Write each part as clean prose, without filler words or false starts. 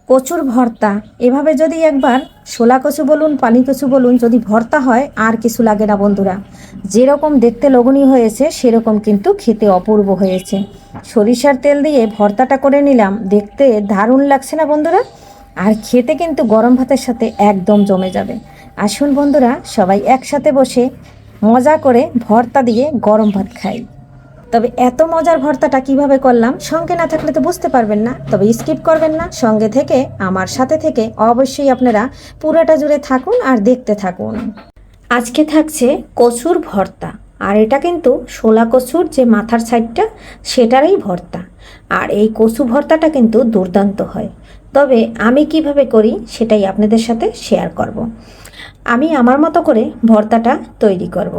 কচুর ভর্তা এভাবে যদি একবার শোলা কচু বলুন পানি কচু বলুন যদি ভর্তা হয় আর কিছু লাগে না বন্ধুরা। যেরকম দেখতে লোভনীয় হয়েছে সেরকম কিন্তু খেতে অপূর্ব হয়েছে। সরিষার তেল দিয়ে ভর্তাটা করে নিলাম, দেখতে দারুণ লাগছে না বন্ধুরা? আর খেতে কিন্তু গরম ভাতের সাথে একদম জমে যাবে। আসুন বন্ধুরা, সবাই একসাথে বসে মজা করে ভর্তা দিয়ে গরম ভাত খাই। তবে এত মজার ভর্তাটা কিভাবে করলাম সঙ্গে না থাকলে তো বুঝতে পারবেন না। তবে স্কিপ করবেন না, সঙ্গে থেকে আমার সাথে থেকে অবশ্যই আপনারা পুরোটা জুড়ে থাকুন আর দেখতে থাকুন। আজকে থাকছে কচুর ভর্তা, আর এটা কিন্তু শোলা কচুর যে মাথার সাইডটা সেটারই ভর্তা। আর এই কচু ভর্তাটা কিন্তু দুর্দান্ত হয়। তবে আমি কিভাবে করি সেটাই আপনাদের সাথে শেয়ার করব। আমি আমার মতো করে ভর্তাটা তৈরি করব।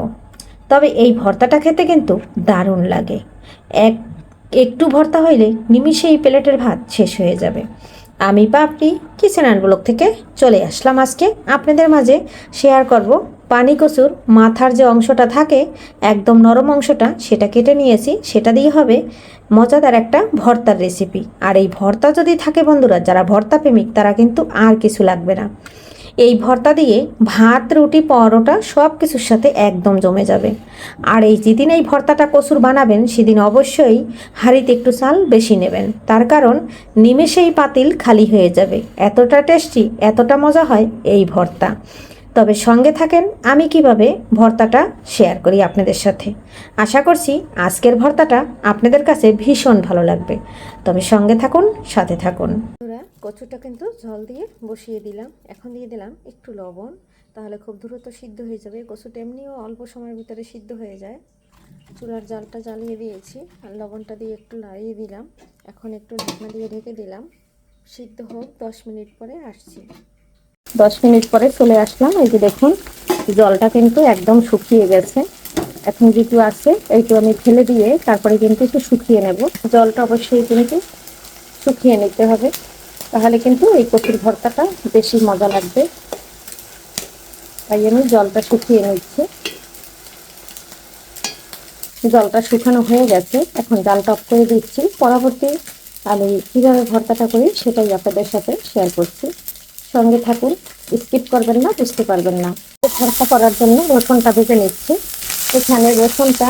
তবে এই ভর্তাটা খেতে কিন্তু দারুণ লাগে। একটু ভর্তা হইলে নিমিষেই প্লেটের ভাত শেষ হয়ে যাবে। আমি পাপড়ি কিচেন অ্যান্ড ব্লগ থেকে চলে আসলাম আজকে আপনাদের মাঝে শেয়ার করব পানি কচুর মাথার যে অংশটা থাকে, একদম নরম অংশটা, সেটা কেটে নিয়েছি। সেটা দিয়ে হবে মজাদার একটা ভর্তার রেসিপি। আর এই ভর্তা যদি থাকে বন্ধুরা, যারা ভর্তা প্রেমিক তারা কিন্তু আর কিছু লাগবে না। এই ভর্তা দিয়ে ভাত, রুটি, পরোটা সব কিছুর সাথে একদম জমে যাবে। আর এই যেদিন এই ভর্তাটা কচুর বানাবেন সেদিন অবশ্যই হাঁড়িতে একটু চাল বেশি নেবেন, তার কারণ নিমেষেই পাতিল খালি হয়ে যাবে। এতটা টেস্টি, এতটা মজা হয় এই ভর্তা। তবে সঙ্গে থাকেন, আমি কিভাবে ভর্তাটা শেয়ার করি আপনাদের সাথে। আশা করছি আজকের ভর্তাটা আপনাদের কাছে ভীষণ ভালো লাগবে। তবে সঙ্গে থাকুন, সাথে থাকুন। কচুটা কিন্তু জল দিয়ে বসিয়ে দিলাম। এখন দিয়ে দিলাম একটু লবণ, তাহলে খুব দ্রুত সিদ্ধ হয়ে যাবে। কচুটা এমনিও অল্প সময়ের ভিতরে সিদ্ধ হয়ে যায়। চুলার জালটা জ্বালিয়ে দিয়েছি আর লবণটা দিয়ে একটু নাড়িয়ে দিলাম। এখন একটু ঢাকনা দিয়ে ঢেকে দিলাম। সিদ্ধ হোক, 10 মিনিট পরে আসছি। 10 মিনিট পরে চলে আসলাম। এই যে দেখুন, জলটা কিন্তু একদম শুকিয়ে গেছে। এখন যেটু আছে এইটু আমি ফেলে দিয়ে তারপরে কিন্তু একটু শুকিয়ে নেব। জলটা অবশ্যই কিন্তু শুকিয়ে নিতে হবে, তাহলে কিন্তু এই কচুর ভর্তাটা বেশি মজা লাগবে। তাই আমি জলটা শুকিয়ে নিচ্ছি। জলটা শুকানো হয়ে গেছে, এখন জালটা অফ করে দিচ্ছি। পরবর্তী আমি কীভাবে ভর্তাটা করি সেটাই আপনাদের সাথে শেয়ার করছি। সঙ্গে থাকুন, স্কিপ করবেন না, বুঝতে পারবেন না। ভর্তা করার জন্য রসুনটা ভেজে নিচ্ছি। এখানে রসুনটা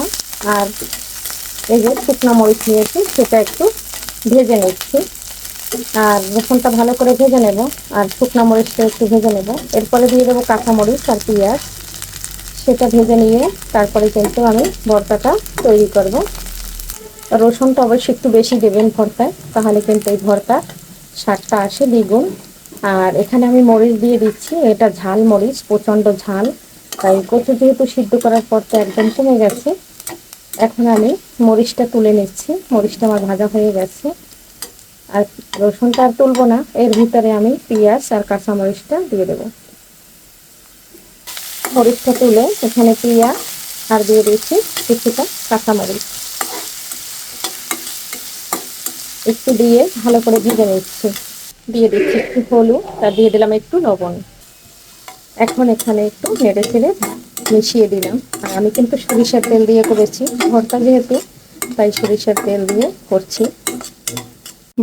আর এই যে শুকনো মরিচ নিয়েছি সেটা একটু ভেজে নিচ্ছি। আর রসুনটা ভালো করে ভেজে নেব আর শুকনো মরিচটা একটু ভেজে নেব। এরপরে দিয়ে দেবো কাঁচা মরিচ আর পেঁয়াজ, সেটা ভেজে নিয়ে তারপরে কিন্তু আমি ভর্তাটা তৈরি করব। রসুনটা অবশ্যই একটু বেশি দেবেন ভর্তায়, তাহলে কিন্তু এই ভর্তার স্বাদটা আসে দ্বিগুণ। আর এখানে আমি মরিচ দিয়ে দিচ্ছি, এটা ঝাল মরিচ, প্রচণ্ড ঝাল। তাই কচু যেহেতু সিদ্ধ করার পর তো একদম কমে গেছে। এখন আমি মরিচটা তুলে নিচ্ছি। মরিচটা আমার ভাজা হয়ে গেছে। আর রসুনটা আর তুলবো না, এর ভিতরে আমি পেঁয়াজ আর কাঁচা মরিচটা দিয়ে দেবো। মরিচটা তুলে এখানে পেঁয়াজ আর দিয়ে দিচ্ছি কিছুটা কাঁচা মরিচ, একটু দিয়ে ভালো করে ভেজে নিচ্ছি। দিয়ে দিচ্ছি একটু হলুদ, আর দিয়ে দিলাম একটু লবণ। এখন এখানে একটু নেড়ে চেড়ে মিশিয়ে দিলাম। আর আমি কিন্তু সরিষার তেল দিয়ে করেছি ভর্তা, যেহেতু তাই সরিষার তেল দিয়ে করছি।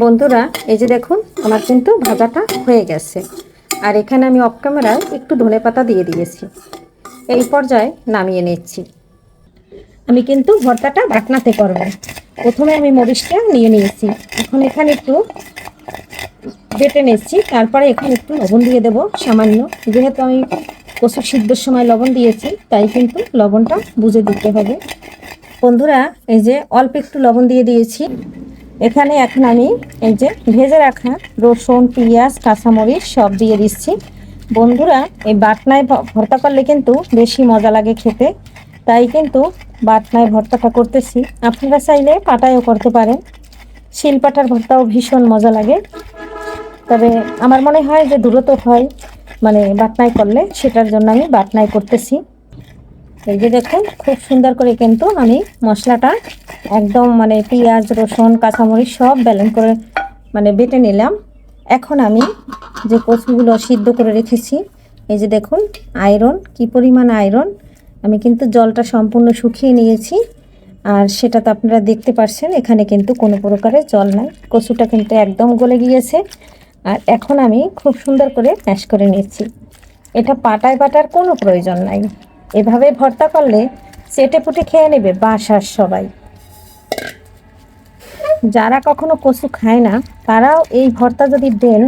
বন্ধুরা এই যে দেখুন, আমার কিন্তু ভাজাটা হয়ে গেছে। আর এখানে আমি অফ ক্যামেরায় একটু ধনেপাতা দিয়ে দিয়েছি। এই পর্যায়ে নামিয়ে নিচ্ছি। আমি কিন্তু ভর্তাটা ঢাকনাতে করব। প্রথমে আমি মরিচটা নিয়ে নিয়েছি, এখন এখানে একটু বেটে নিচ্ছি। তারপরে এখানে একটু লবণ দিয়ে দেব সামান্য, যেহেতু আমি কচু সিদ্ধর সময় লবণ দিয়েছি তাই কিন্তু লবণটা বুঝে দিতে হবে। বন্ধুরা এই যে অল্প একটু লবণ দিয়ে দিয়েছি। এখানে এখন আমি এই যে ভেজে রাখা রসুন, পেঁয়াজ, কাঁচামরিচ সব দিয়ে দিচ্ছি। বন্ধুরা এই বাটনায় ভর্তা করলে কিন্তু বেশি মজা লাগে খেতে, তাই কিন্তু বাটনায় ভর্তাটা করতেছি। আপনারা চাইলে পাটায়ও করতে পারেন, শিলপাটার ভর্তাও ভীষণ মজা লাগে। তবে আমার মনে হয় যে দ্রুত হয় মানে বাটনায় করলে, সেটার জন্য আমি বাটনায় করতেছি। এই যে দেখুন, খুব সুন্দর করে কিন্তু আমি মশলাটা একদম মানে পেঁয়াজ, রসুন, কাঁচামরিচ সব ব্যালেন্স করে মানে বেটে নিলাম। এখন আমি যে কচুগুলো সিদ্ধ করে রেখেছি, এই যে দেখুন আয়রন, কি পরিমাণ আয়রন। আমি কিন্তু জলটা সম্পূর্ণ শুকিয়ে নিয়েছি, আর সেটা তো আপনারা দেখতে পাচ্ছেন। এখানে কিন্তু কোনো প্রকারের জল নাই, কচুটা কিন্তু একদম গলে গিয়েছে। আর এখন আমি খুব সুন্দর করে ম্যাশ করে নিচ্ছি। এটা পাটায় বাটার কোনো প্রয়োজন নাই, এভাবে ভর্তা করলে চেটে পুটে খেয়ে নেবে বাসার সবাই। যারা কখনো কচু খায় না তারাও এই ভর্তা যদি দেন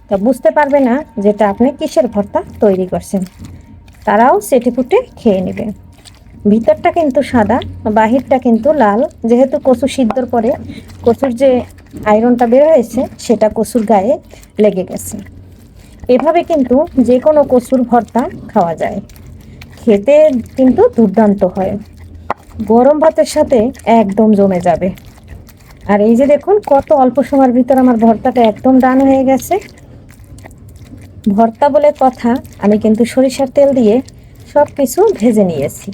তা বুঝতে পারবে না যেটা আপনি কিসের ভর্তা তৈরি করছেন, তারাও চেটে পুটে খেয়ে নেবে। ভিতরটা কিন্তু সাদা, বাহিরটা কিন্তু লাল, যেহেতু কচু সিদ্ধর পরে কচুর যে আয়রনটা বের হয়েছে সেটা কচুর গায়ে লেগে গেছে। এভাবে কিন্তু যে কোনো কচুর ভর্তা খাওয়া যায়, খেতে কিন্তু দুর্দান্ত হয়, গরম ভাতের সাথে একদম জমে যাবে। আর এই যে দেখুন কত অল্প সময়ের ভিতর আমার ভর্তাটা একদম ডান হয়ে গেছে। ভর্তা বলে কথা, আমি কিন্তু সরিষার তেল দিয়ে সব কিছু ভেজে নিয়েছি।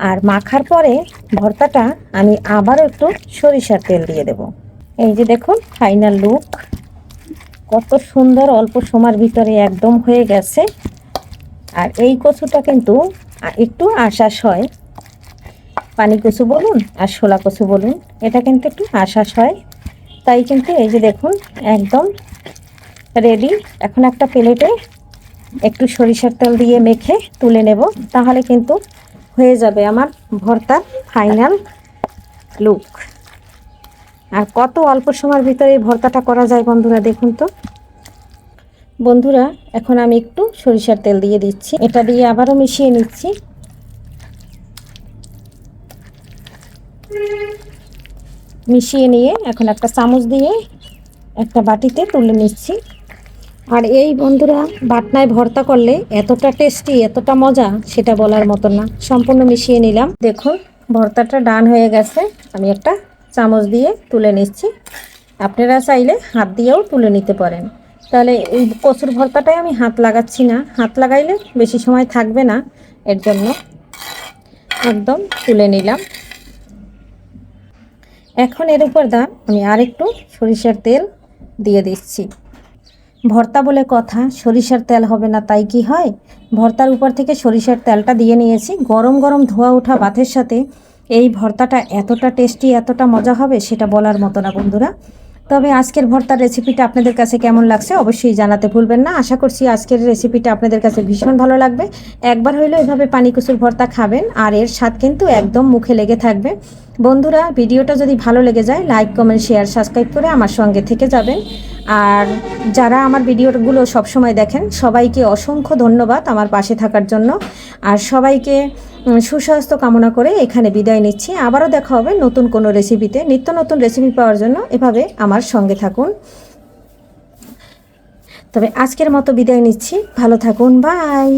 আর মাখার পরে ভর্তাটা আমি আবারও একটু সরিষার তেল দিয়ে দেব। এই যে দেখুন ফাইনাল লুক, কত সুন্দর অল্প সময়ের ভিতরে একদম হয়ে গেছে। আর এই কচুটা কিন্তু একটু আশ্বাস হয়, পানি কচু বলুন আর শোলা কচু বলুন, এটা কিন্তু একটু আশ্বাস হয়। তাই কিন্তু এই যে দেখুন একদম রেডি। এখন একটা প্লেটে একটু সরিষার তেল দিয়ে মেখে তুলে নেব, তাহলে কিন্তু হয়ে যাবে আমার ভর্তার ফাইনাল লুক। আর কত অল্প সময়ের ভিতরে এই ভর্তাটা করা যায় বন্ধুরা, দেখুন তো। বন্ধুরা এখন আমি একটু সরিষার তেল দিয়ে দিচ্ছি, এটা দিয়ে আবারও মিশিয়ে নিচ্ছি। মিশিয়ে নিয়ে এখন একটা চামচ দিয়ে একটা বাটিতে তুলে নিচ্ছি। আর এই বন্ধুরা বাটনায় ভর্তা করলে এতটা টেস্টি, এতটা মজা সেটা বলার মতো না। সম্পূর্ণ মিশিয়ে নিলাম, দেখুন ভর্তাটা ডান হয়ে গেছে। আমি একটা চামচ দিয়ে তুলে নিচ্ছি, আপনারা চাইলে হাত দিয়েও তুলে নিতে পারেন। তাহলে এই কচুর ভর্তাটাই আমি হাত লাগাচ্ছি না, হাত লাগাইলে বেশি সময় থাকবে না, এর জন্য একদম তুলে নিলাম। এখন এর উপর আমি আরেকটু সরিষার তেল দিয়ে দিচ্ছি। ভর্তা বলে কথা, সরিষার তেল হবে না তাই কি হয়, ভর্তার উপর থেকে সরিষার তেলটা দিয়ে নিয়েছি। গরম গরম ধোয়া ওঠা ভাতের সাথে এই ভর্তাটা এতটা টেস্টি, এতটা মজা হবে সেটা বলার মতো না বন্ধুরা। তবে আজকের ভর্তার রেসিপিটা আপনাদের কাছে কেমন লাগছে অবশ্যই জানাতে ভুলবেন না। আশা করছি আজকের রেসিপিটা আপনাদের কাছে ভীষণ ভালো লাগবে। একবার হইলেও এভাবে পানি কচুর ভর্তা খাবেন, আর এর স্বাদ কিন্তু একদম মুখে লেগে থাকবে। বন্ধুরা ভিডিওটা যদি ভালো লেগে যায় লাইক কমেন্ট শেয়ার সাবস্ক্রাইব করে আমার সঙ্গে থেকে যাবেন। আর যারা আমার ভিডিওগুলো সবসময় দেখেন সবাইকে অসংখ্য ধন্যবাদ আমার পাশে থাকার জন্য। আর সবাইকে সুস্বাস্থ্য কামনা করে এখানে বিদায় নিচ্ছি। আবারও দেখা হবে নতুন কোনো রেসিপিতে। নিত্য নতুন রেসিপি পাওয়ার জন্য এভাবে আমার সঙ্গে থাকুন। তবে আজকের মতো বিদায় নিচ্ছি, ভালো থাকুন, বাই।